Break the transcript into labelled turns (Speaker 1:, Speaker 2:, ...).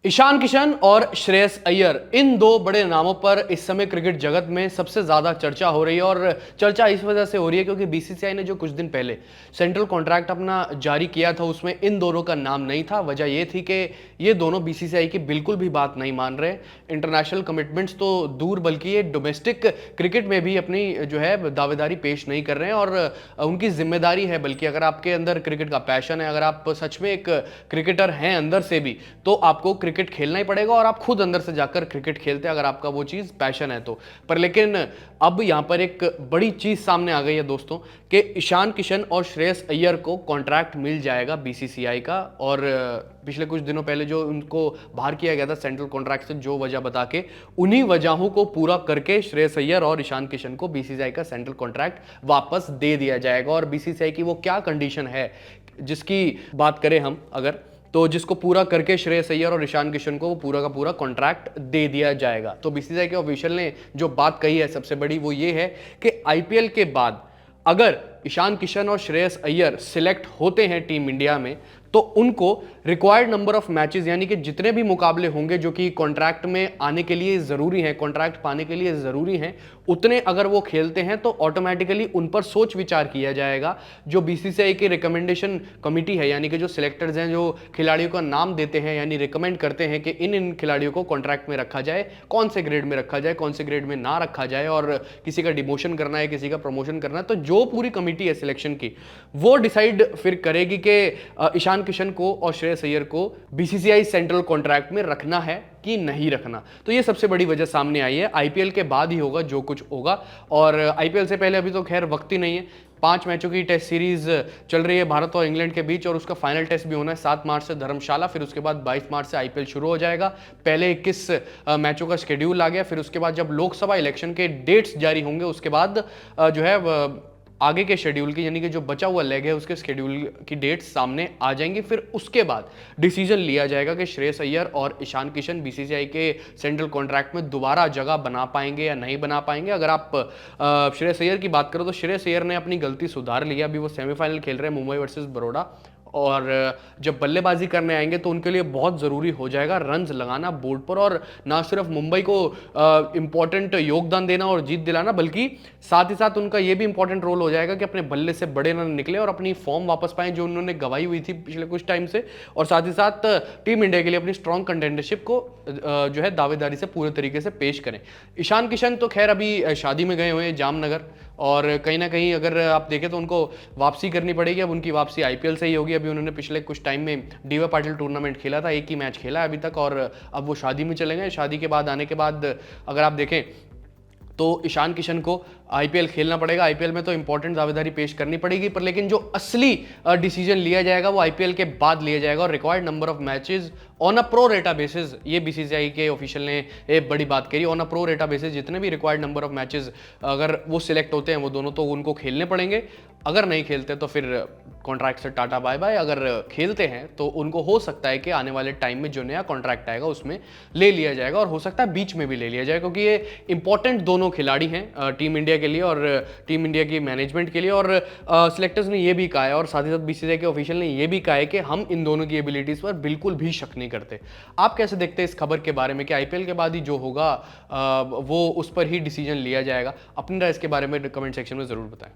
Speaker 1: ईशान किशन और श्रेयस अय्यर, इन दो बड़े नामों पर इस समय क्रिकेट जगत में सबसे ज्यादा चर्चा हो रही है। और चर्चा इस वजह से हो रही है क्योंकि बीसीसीआई ने जो कुछ दिन पहले सेंट्रल कॉन्ट्रैक्ट अपना जारी किया था उसमें इन दोनों का नाम नहीं था। वजह यह थी कि ये दोनों बीसीसीआई की बिल्कुल भी बात नहीं मान रहे। इंटरनेशनल कमिटमेंट्स तो दूर बल्कि ये डोमेस्टिक क्रिकेट में भी अपनी जो है दावेदारी पेश नहीं कर रहे हैं और उनकी जिम्मेदारी है। बल्कि अगर आपके अंदर क्रिकेट का पैशन है, अगर आप सच में एक क्रिकेटर हैं अंदर से भी, तो आपको क्रिकेट खेलना ही पड़ेगा और आप खुद अंदर से जाकर क्रिकेट खेलते हैं अगर आपका वो चीज पैशन है तो। पर लेकिन अब यहां पर एक बड़ी चीज सामने आ गई है दोस्तों कि ईशान किशन और श्रेयस अय्यर को कॉन्ट्रैक्ट मिल जाएगा बीसीसीआई का। और पिछले कुछ दिनों पहले जो उनको बाहर किया गया था सेंट्रल कॉन्ट्रैक्ट से, जो वजह बता के, उन्हीं वजहों को पूरा करके श्रेयस अय्यर और ईशान किशन को बीसीसीआई का सेंट्रल कॉन्ट्रैक्ट वापस दे दिया जाएगा। और बीसीसीआई की वो क्या कंडीशन है जिसकी बात करें हम अगर, तो जिसको पूरा करके श्रेयस अय्यर और ईशान किशन को वो पूरा का पूरा कॉन्ट्रैक्ट दे दिया जाएगा। तो बीसीसीआई के ऑफिशियल ने जो बात कही है सबसे बड़ी वो ये है कि आईपीएल के बाद अगर ईशान किशन और श्रेयस अय्यर सिलेक्ट होते हैं टीम इंडिया में तो उनको रिक्वायर्ड नंबर ऑफ मैचेस, यानी कि जितने भी मुकाबले होंगे जो कि कॉन्ट्रैक्ट में आने के लिए जरूरी हैं, कॉन्ट्रैक्ट पाने के लिए जरूरी हैं, उतने अगर वो खेलते हैं तो ऑटोमेटिकली उन पर सोच विचार किया जाएगा। जो बीसीसीआई की रिकमेंडेशन कमिटी है, यानी कि जो सिलेक्टर्स हैं, जो खिलाड़ियों का नाम देते हैं, यानी रिकमेंड करते हैं कि इन खिलाड़ियों को कॉन्ट्रैक्ट में रखा जाए, कौन से ग्रेड में रखा जाए, कौन से ग्रेड में ना रखा जाए, और किसी का डिमोशन करना है, किसी का प्रमोशन करना है, तो जो पूरी कमिटी है सिलेक्शन की वो डिसाइड फिर करेगी कि ईशान किशन को और श्रेयस अय्यर को बीसीसीआई सेंट्रल कॉन्ट्रैक्ट में रखना है कि नहीं रखना। तो ये सबसे बड़ी वजह सामने आई है। आईपीएल के बाद ही होगा जो कुछ होगा, और आईपीएल से पहले अभी तो खैर वक्त ही नहीं है। 5 मैचों की टेस्ट सीरीज चल रही है भारत और इंग्लैंड के बीच, और उसका फाइनल टेस्ट भी होना है 7 मार्च से धर्मशाला, फिर उसके बाद 22 मार्च से आईपीएल शुरू हो जाएगा। पहले 21 मैचों का शेड्यूल आ गया, फिर उसके बाद जब लोकसभा इलेक्शन के डेट्स जारी होंगे उसके बाद जो है आगे के शेड्यूल की, यानी कि जो बचा हुआ लेग है उसके शेड्यूल की डेट सामने आ जाएंगी। फिर उसके बाद डिसीजन लिया जाएगा कि श्रेयस अय्यर और ईशान किशन बीसीसीआई के सेंट्रल कॉन्ट्रैक्ट में दोबारा जगह बना पाएंगे या नहीं बना पाएंगे। अगर आप श्रेयस अय्यर की बात करो तो श्रेयस अय्यर ने अपनी गलती सुधार लिया। अभी वो सेमीफाइनल खेल रहे हैं मुंबई वर्सेस बड़ौदा, और जब बल्लेबाजी करने आएंगे तो उनके लिए बहुत ज़रूरी हो जाएगा रन्स लगाना बोर्ड पर, और ना सिर्फ मुंबई को इंपॉर्टेंट योगदान देना और जीत दिलाना, बल्कि साथ ही साथ उनका ये भी इंपॉर्टेंट रोल हो जाएगा कि अपने बल्ले से बड़े रन निकले और अपनी फॉर्म वापस पाएं जो उन्होंने गवाई हुई थी पिछले कुछ टाइम से। और साथ ही साथ टीम इंडिया के लिए अपनी स्ट्रॉन्ग कंटेंडरशिप को जो है दावेदारी से पूरे तरीके से पेश करें। ईशान किशन तो खैर अभी शादी में गए हुए हैं जामनगर, और कहीं ना कहीं अगर आप देखें तो उनको वापसी करनी पड़ेगी। अब उनकी वापसी आईपीएल से ही होगी। अभी उन्होंने पिछले कुछ टाइम में डीवाई पाटिल टूर्नामेंट खेला था, एक ही मैच खेला है अभी तक, और अब वो शादी में चले गए। शादी के बाद आने के बाद अगर आप देखें तो ईशान किशन को आईपीएल खेलना पड़ेगा। आईपीएल में तो इंपॉर्टेंट दावेदारी पेश करनी पड़ेगी, पर लेकिन जो असली डिसीजन लिया जाएगा वो आईपीएल के बाद लिया जाएगा। और required number of matches on a pro रेटा बेसिस, ये बीसीसीआई के ऑफिशियल ने एक बड़ी बात करी, ऑन अ प्रो रेटा बेसिस जितने भी रिक्वायर्ड नंबर ऑफ मैचेस अगर वो सिलेक्ट होते हैं वो दोनों, तो उनको खेलने पड़ेंगे। अगर नहीं खेलते तो फिर कॉन्ट्रैक्ट से टाटा बाय बाय। अगर खेलते हैं तो उनको हो सकता है कि आने वाले टाइम में जो नया कॉन्ट्रैक्ट आएगा उसमें ले लिया जाएगा, और हो सकता है बीच में भी ले लिया जाए, क्योंकि ये इंपॉर्टेंट दोनों खिलाड़ी हैं टीम इंडिया के लिए और टीम इंडिया की मैनेजमेंट के लिए। और सिलेक्टर्स ने ये भी कहा है, और साथ ही साथ बीसीसीआई के ऑफिशियल ने ये भी कहा है कि हम इन दोनों की एबिलिटीज पर बिल्कुल भी शक नहीं करते। आप कैसे देखते हैं इस खबर के बारे में कि आईपीएल के बाद ही जो होगा वो उस पर ही डिसीजन लिया जाएगा? अपनी राय इसके बारे में कमेंट सेक्शन में जरूर बताएं।